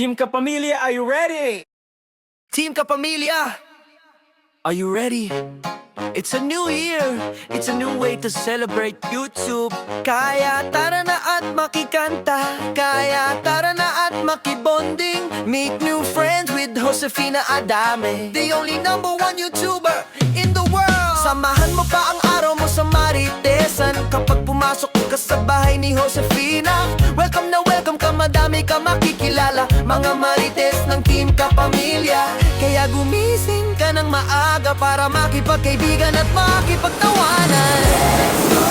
Team Kapamilya, are you ready? Team Kapamilya, are you ready? It's a new year, it's a new way to celebrate YouTube. Kaya tara na at makikanta, kaya tara na at makibonding. Make new friends with Josefina Adame, the only #1 YouTuber in the world. Samahan mo pa ang araw mo sa Maritesan kapag pumasok ka sa bahay ni Josefina. Welcome na welcome ka, madami ka makikilala, mga Marites ng Team Kapamilya. Kaya gumising ka ng maaga para makipagkaibigan at makipagtawanan. Let's go,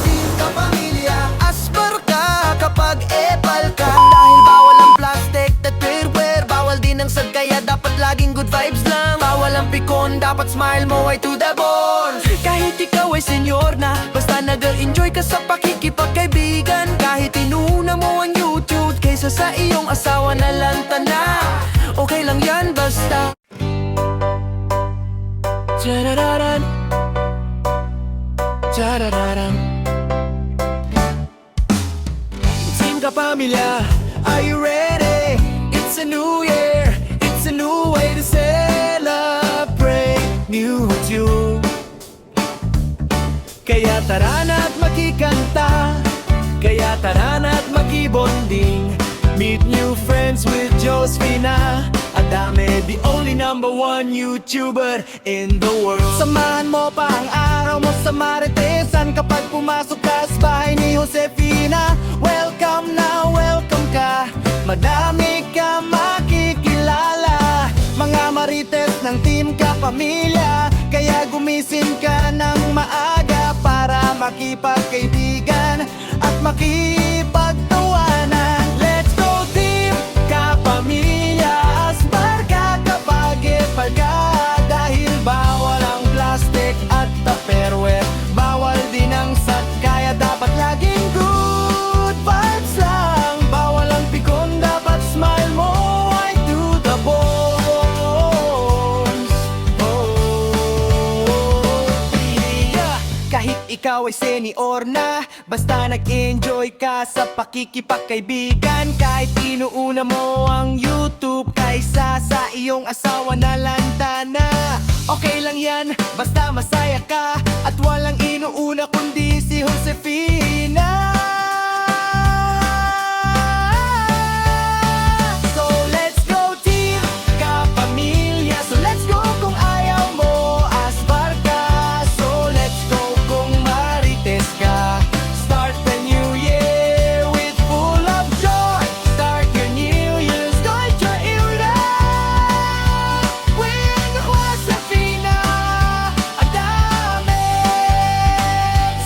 Team Kapamilya. Asper ka kapag epal ka, dahil bawal ang plastic at tupperware. Bawal din ang sad, kaya dapat laging good vibes lang. Bawal ang pikon, dapat smile mo ay to the bone. Kahit ikaw ay senyor na, basta nag-enjoy ka sa pakikipagkaibigan. Kahit inuna mo ang YouTube kaysa sa iyong asawa na lantana, okay lang yan basta. Tadadadan, tadadadan. Team Kapamilya, are you ready? It's a new year, it's a new way to celebrate new you. Kaya tara na at makikanta, kaya tara na at makibonding. Meet new friends with Josefina Adame, the only #1 YouTuber in the world. Samahan mo pa ang araw mo sa Maritesan kapag pumasok ka sa bahay ni Josefina. Welcome na welcome ka, madami ka makikilala, mga Marites ng Team Kapamilya. Kaya gumising ka ng maaga para makipagkaibigan at makipagtawanan. Let's go Team Kapamilya. Asbar ka kapag epal ka, dahil bawal ang plastic at tupperware. Bawal din ang sad, kaya dapat laging good vibes lang. Bawal ang pikon, dapat smile mo ay to the bones. Yeah. Kahit ikaw ay senior na, basta nag-enjoy ka sa pakikipagkaibigan. Kahit inuuna mo ang YouTube kaysa sa iyong asawa na lantana, okay lang yan, basta masaya ka. At walang inuuna kundi si Josefina. So let's go Team Kapamilya, so let's go kung ayaw mo asbar ka. So let's go kung Marites ka. Start the new year with full of joy. Start your new year, start your era with Josefina Adame.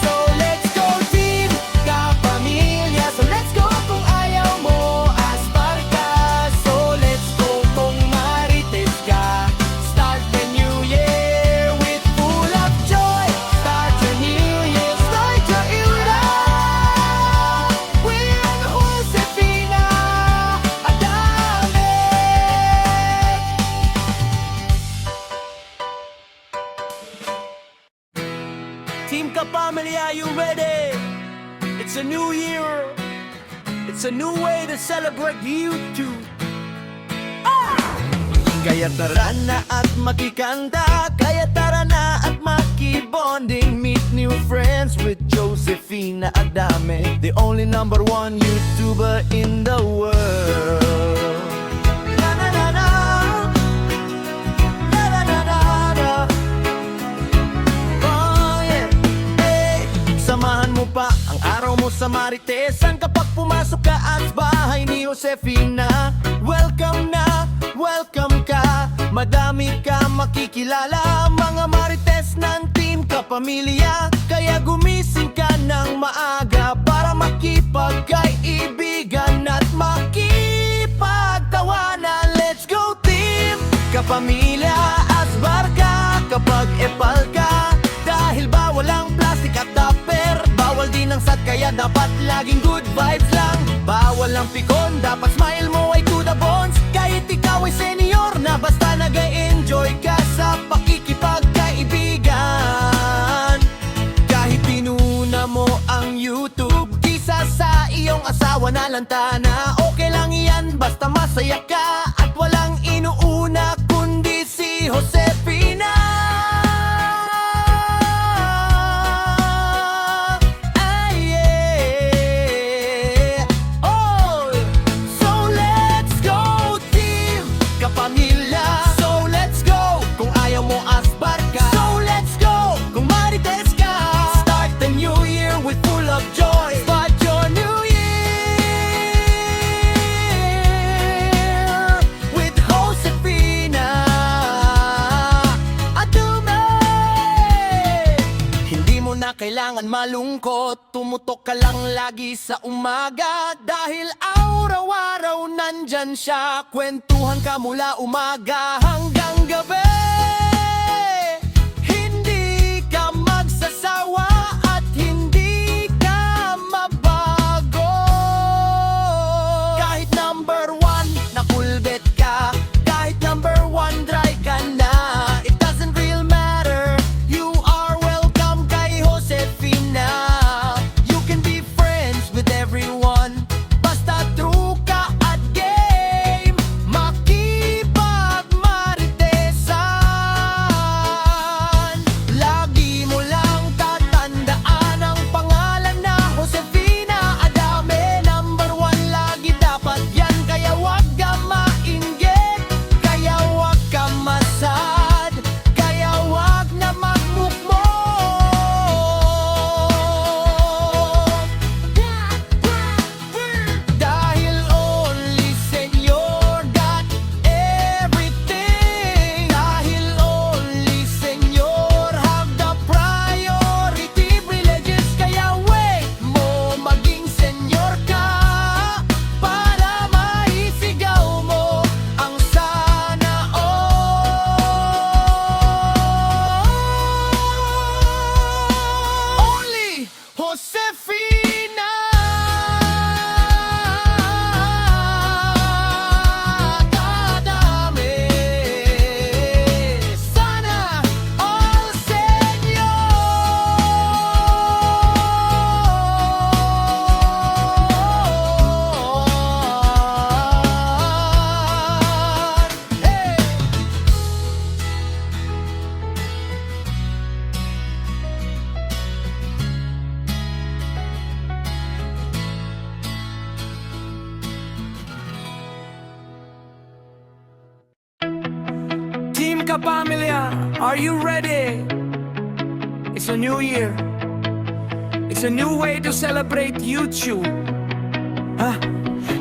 So let's go Team Kapamilya, so let's go kung ayaw mo asbar ka. So let's go kung Marites ka. Start the new year with full of joy. Start your new year, start your era with Josefina Adame. Team Kapamilya, you ready? It's a new year, it's a new way to celebrate YouTube. Kaya tara na at makikanta, kaya tara na at makibonding. Meet new friends with Josefina Adame, the only #1 YouTuber in the world. Na na na na, na na na na na. Oh yeah, hey. Samahan mo pa ang araw mo sa Maritesan kapag pumasok ka at bahay ni Josefina. Welcome na welcome ka, madami ka makikilala, mga Marites ng Team Kapamilya. Kaya gumising ka ng maaga para makipagkaibigan at makipagtawanan. Let's go Team Kapamilya. Asbar ka kapag epal ka, dahil bawal ang plastic at tupper. Bawal din ang sad, kaya dapat laging good vibes lang. Bawal ang pikon, dapat smile mo ay to the bones. Kahit ikaw ay senior na, basta nag-enjoy ka sa pakikipagkaibigan. Kahit pinuna mo YouTube kisa sa iyong asawa na lantana, okay lang yan basta mas masaya ka at walang inuuna kundi si Josefina. Ay, yeah. Oh, so let's go team kapamilya. So let's go kung ayaw mo asbar ka. So let's go kung marites ka. Start the new year with full of joy. Start your new year with Josefina Adume. Hindi mo na kailangan malungkot, tumutok ka lang lagi sa umaga. Dahil araw-araw nandyan siya, kwentuhan ka mula umaga hanggang gabi. Hindi ka magsasawa at hindi ka mabago. Kahit number one na kulbet ka, kahit number one dry ka na, it doesn't real matter. You are welcome kay Josefina. You can be friends with everyone, basta true ka at game. Makipagmaritesan. Lagi mo lang tatandaan ang pangalan na Josefina Adame. Number one lagi dapat yan, kaya wag ka mainggit, kaya wag ka masad, kaya wag na magmukmok. Dahil only Senyor got everything. Dahil only Senyor have the priority privileges. Kaya wait mo maging Senyor ka para maisigaw mo ang sana all. Only Josefina Adame. Sana all Senyor. Hey! Team Kapamilya, are you ready? It's a new year. It's a new way to celebrate YouTube.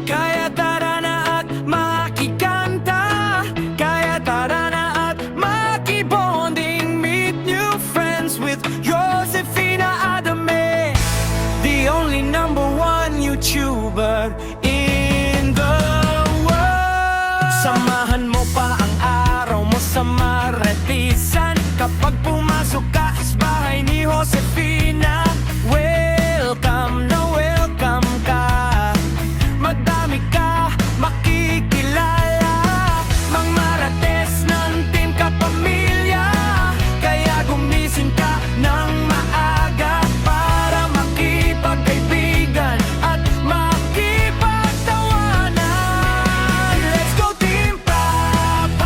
Kaya tara na at makikanta. Kaya tara na at makibonding. Meet new friends with Josefina Adame, the only number one YouTuber in the world. Samahan mo pa ang araw mo sa maratisan kapag pumasok ka sa bahay ni Josefina. Welcome na welcome ka. Madami ka makikilala, mang marates ng Team Kapamilya. Kaya gumising ka ng maaga para makipagkaibigan at makipagtawanan. Let's go Team Kapamilya.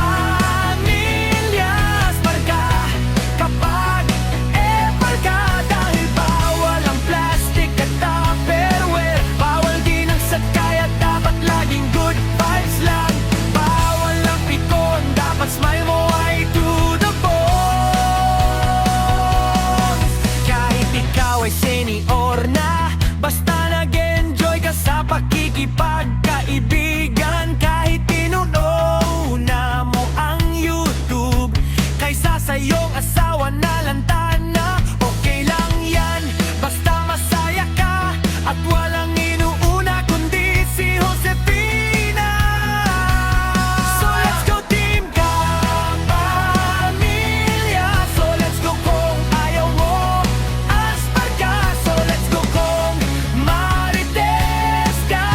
Asbar ka kapag epal ka. Dahil bawal ang plastic at tupperware. Bawal din ang sakay at dapat laging good vibes lang. Bawal ang pikon, dapat smile mo ay to the bones. Kahit ikaw ay senior na, basta nag-enjoy ka sa pakikipagkaibigan. Kahit inuna mo ang YouTube kaysa sa iyong asawa na lantana, okay lang yan, basta masaya ka at walang inuuna kundi si Josefina. So let's go Team Kapamilya. So let's go kung ayaw mo asbar ka. So let's go kung marites ka.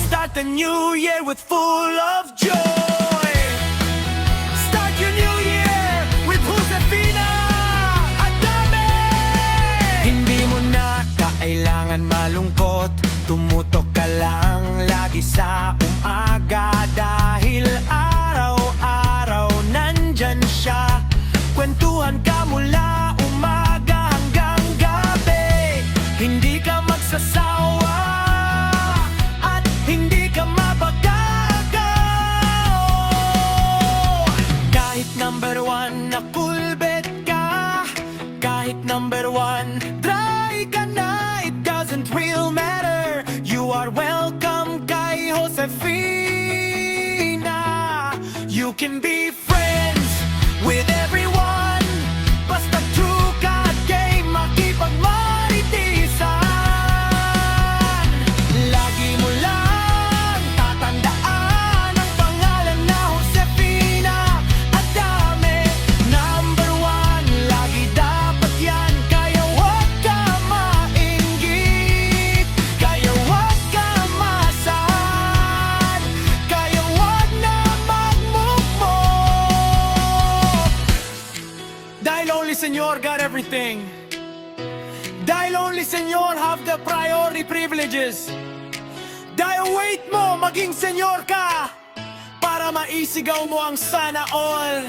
Start the new year with full of joy. Start your new year with Josefina Adame. Hindi mo na kailangan malungkot, tumutok ka lang lagi sa umaga. You can be friends with everyone, basta true ka at game, makipagmaritisan. Lagi mo lang tatandaan ang pangalan na Josefina Adame. Number one, lagi dapat yan, kaya wag ka mainggit, kaya wag ka masad, kaya wag na magmukmok. Dahil only Senyor got everything. Dahil only Senyor have the priority privileges. Dahil wait mo maging Senyor ka para maisigaw mo ang sana all.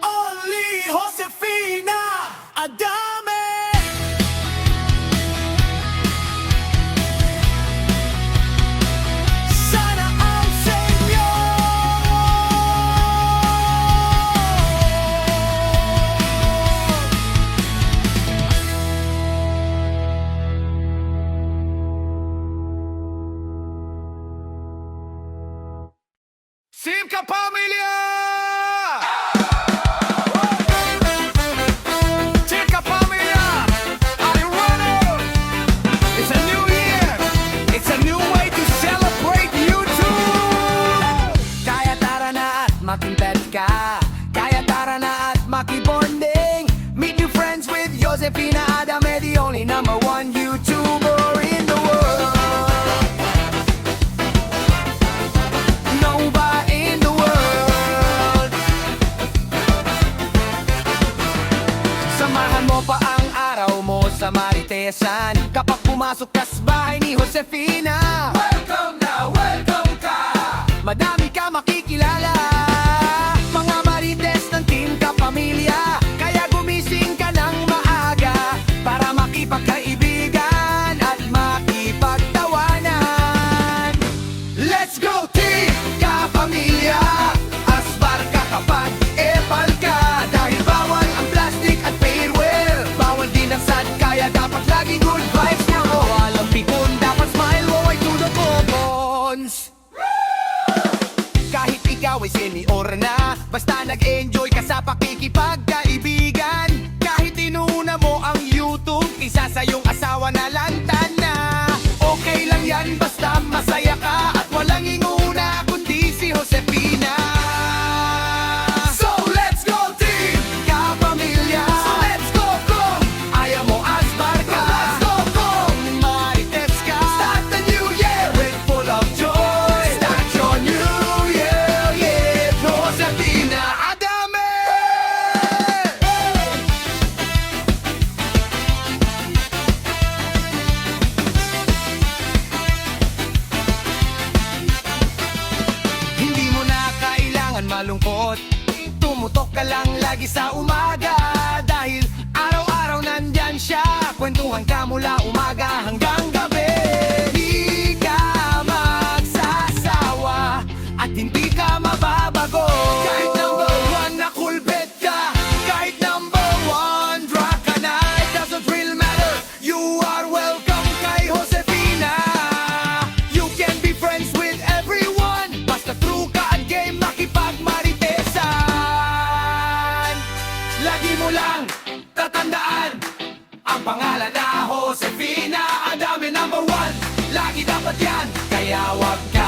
Only Josefina Adame. Sana all Simka Pamilya! Simka Pamilya! Are you ready? It's a new year! It's a new way to celebrate YouTube! Kaya tara na at makimpet ka, kaya tara na at makibonding. Meet new friends with Josefina Adame, the only number one YouTuber in the world. Nobody in the world. Samahan mo pa ang araw mo sa Maritesan kapag pumasok ka sa bahay ni Josefina. Welcome na, welcome ka. Madami ka makikilala, mga Marites ng Team Kapamilya. Kaya gumising ka ng maaga para makipagkaibigan at makipagtawanan. Let's go Team Kapamilya! Asbar ka kapag epal ka, dahil bawal ang plastic at farewell. Bawal din ang sad, kaya dapat laging good vibes na mo. Walang pikon, dapat smile mo ay to the bones. Kahit ikaw ay senior na, basta nag-enjoy ka sa pakikipagkaibigan. Kahit inuna mo ang YouTube, isa sa iyong asawa na lantan na. Okay lang yan, basta masaya ka at walang inguna kundi si Josefina. So let's go Team Kapamilya! So let's go kung ayaw mo asbar ka. Let's go kung Marites ka. Start the new year with full of joy. Start your new year, yeah, Josefina Adame! Hindi mo na kailangan malungkot, tumutok ka lang lagi sa umaga. Dahil araw-araw nandyan siya, kwentuhan ka mula umaga hanggang gabi. Di ka magsasawa at hindi ka mababago. Kahit number one na kulbet ka, kahit number one drug ka na, it doesn't really matter. You are welcome kay Josefina. You can be friends with everyone, basta true ka at game, makipagmaritesan. Lagi mo lang tatandaan ang pangalan na Josefina Adame, number one. Lagi dapat yan, kaya wag ka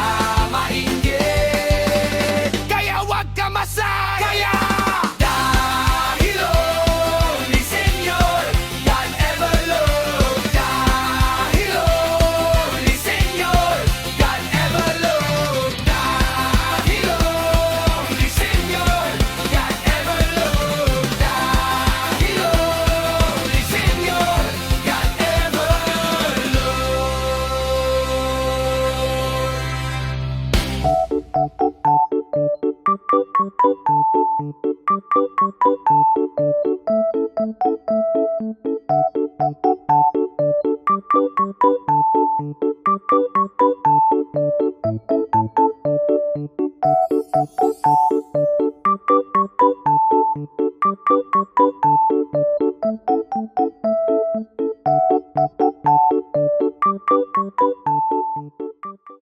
mainggit, kaya wag ka masay, kaya dahil only Senyor can ever love. Dahil only Senyor can ever love. Dahil only Senyor can ever love. Dahil only Senyor can ever love.